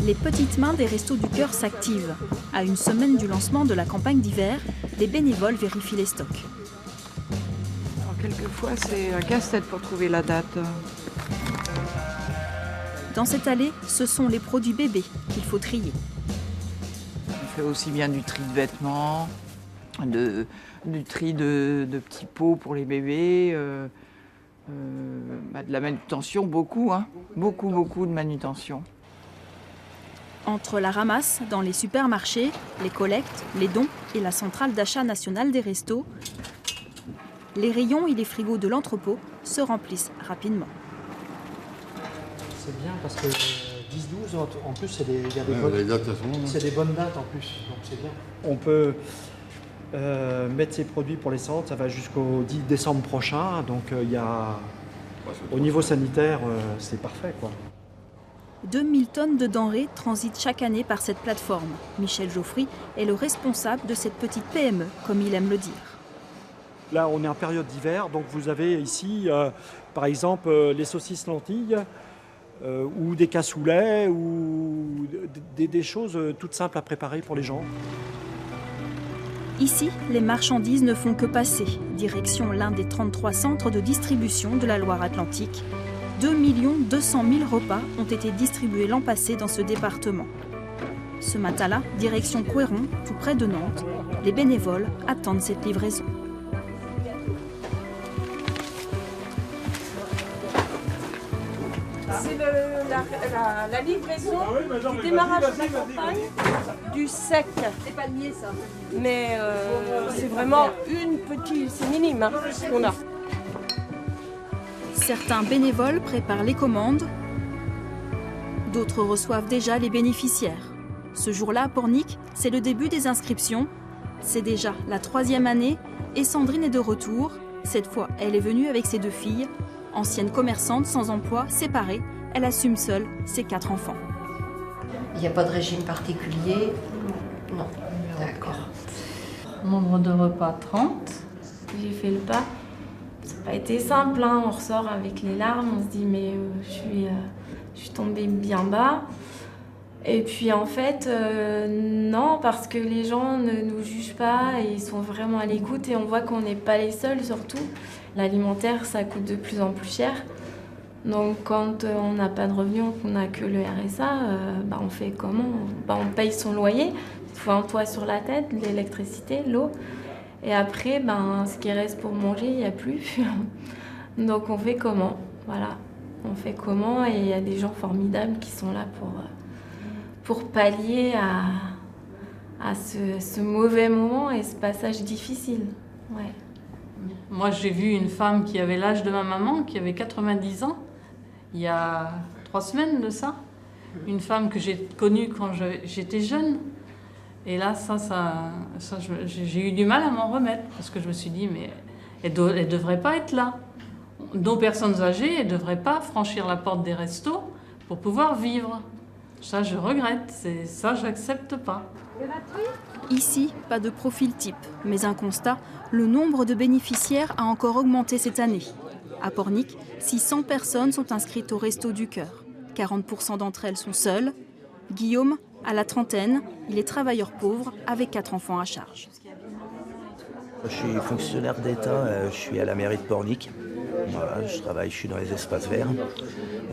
Les petites mains des Restos du Cœur s'activent. À une semaine du lancement de la campagne d'hiver, les bénévoles vérifient les stocks. Alors, quelquefois, c'est un casse-tête pour trouver la date. Dans cette allée, ce sont les produits bébés qu'il faut trier. On fait aussi bien du tri de vêtements, du tri de petits pots pour les bébés, de la manutention, beaucoup, hein. Beaucoup de manutention. Entre la ramasse dans les supermarchés, les collectes, les dons et la centrale d'achat nationale des restos, les rayons et les frigos de l'entrepôt se remplissent rapidement. C'est bien parce que 10-12, en plus, c'est des bonnes dates en plus, donc c'est bien. On peut mettre ces produits pour les centres, ça va jusqu'au 10 décembre prochain, donc au niveau sanitaire, c'est parfait, quoi. 2000 tonnes de denrées transitent chaque année par cette plateforme. Michel Geoffry est le responsable de cette petite PME, comme il aime le dire. Là, on est en période d'hiver, donc vous avez ici, par exemple, les saucisses lentilles, ou des cassoulets, ou des choses toutes simples à préparer pour les gens. Ici, les marchandises ne font que passer. Direction l'un des 33 centres de distribution de la Loire-Atlantique. 2 200 000 repas ont été distribués l'an passé dans ce département. Ce matin-là, direction Couëron, tout près de Nantes, les bénévoles attendent cette livraison. C'est la livraison du démarrage de la campagne du sec. C'est palmier ça. Mais c'est vraiment c'est minime hein, qu'on a. Certains bénévoles préparent les commandes, d'autres reçoivent déjà les bénéficiaires. Ce jour-là, à Pornic, c'est le début des inscriptions. C'est déjà la 3e année et Sandrine est de retour. Cette fois, elle est venue avec ses 2 filles. Ancienne commerçante sans emploi, séparée, elle assume seule ses 4 enfants. Il n'y a pas de régime particulier? Non. D'accord. Nombre de repas 30. J'ai fait le pas. Ça n'a pas été simple, hein. On ressort avec les larmes, on se dit mais je suis tombée bien bas. Et puis en fait, non, parce que les gens ne nous jugent pas et ils sont vraiment à l'écoute et on voit qu'on n'est pas les seuls surtout. L'alimentaire, ça coûte de plus en plus cher. Donc quand on n'a pas de revenus, qu'on n'a que le RSA, on fait comment? On paye son loyer, il faut un toit sur la tête, l'électricité, l'eau. Et après, ce qui reste pour manger, il n'y a plus. Donc on fait comment? Voilà, on fait comment? Et il y a des gens formidables qui sont là pour pallier à ce mauvais moment et ce passage difficile. Ouais. Moi, j'ai vu une femme qui avait l'âge de ma maman, qui avait 90 ans, il y a 3 semaines de ça. Une femme que j'ai connue quand j'étais jeune. Et là, j'ai eu du mal à m'en remettre, parce que je me suis dit, mais elle ne devrait pas être là. Nos personnes âgées, elles ne devraient pas franchir la porte des restos pour pouvoir vivre. Ça, je regrette. Ça, je n'accepte pas. Ici, pas de profil type, mais un constat, le nombre de bénéficiaires a encore augmenté cette année. À Pornic, 600 personnes sont inscrites au Resto du Cœur. 40% d'entre elles sont seules. Guillaume, à la trentaine, il est travailleur pauvre avec 4 enfants à charge. Je suis fonctionnaire d'État, je suis à la mairie de Pornic. Voilà, je suis dans les espaces verts.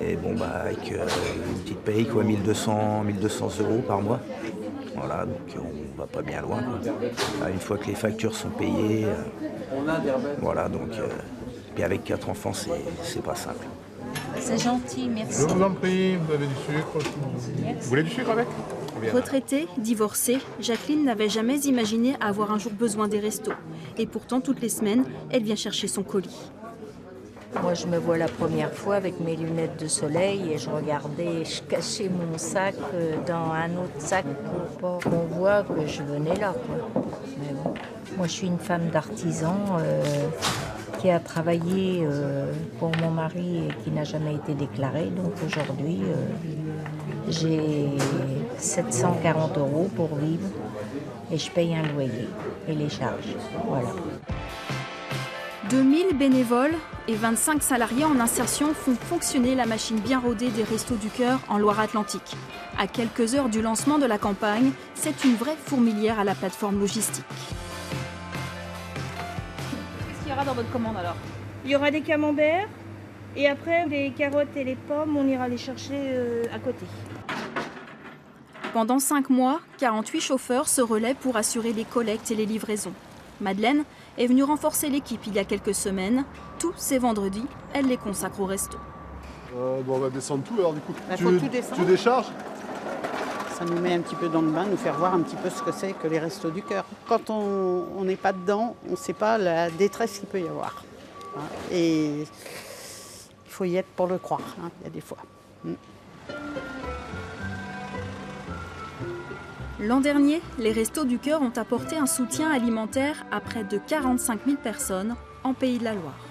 Et avec une petite paye, 1200 € par mois. Voilà, donc on va pas bien loin. Une fois que les factures sont payées, voilà, donc puis avec 4 enfants, c'est pas simple. C'est gentil, merci. Je vous en prie, vous avez du sucre. Vous voulez du sucre avec? Retraitée, divorcée, Jacqueline n'avait jamais imaginé avoir un jour besoin des restos. Et pourtant, toutes les semaines, elle vient chercher son colis. Moi, je me vois la première fois avec mes lunettes de soleil et je cachais mon sac dans un autre sac pour pas qu'on voit que je venais là, quoi. Mais bon, moi, je suis une femme d'artisan qui a travaillé pour mon mari et qui n'a jamais été déclarée. Donc aujourd'hui, j'ai 740 € pour vivre et je paye un loyer et les charges. Voilà. 2000 bénévoles et 25 salariés en insertion font fonctionner la machine bien rodée des Restos du Cœur en Loire-Atlantique. À quelques heures du lancement de la campagne, c'est une vraie fourmilière à la plateforme logistique. Qu'est-ce qu'il y aura dans votre commande alors? Il y aura des camemberts et après les carottes et les pommes, on ira les chercher à côté. Pendant 5 mois, 48 chauffeurs se relaient pour assurer les collectes et les livraisons. Madeleine est venue renforcer l'équipe il y a quelques semaines. Tous ces vendredis, elle les consacre au resto. On va descendre tout alors du coup. Tu décharges? Ça nous met un petit peu dans le bain, nous faire voir un petit peu ce que c'est que les Restos du Cœur. Quand on n'est pas dedans, on ne sait pas la détresse qu'il peut y avoir. Et il faut y être pour le croire, il y a des fois. L'an dernier, les Restos du Cœur ont apporté un soutien alimentaire à près de 45 000 personnes en Pays de la Loire.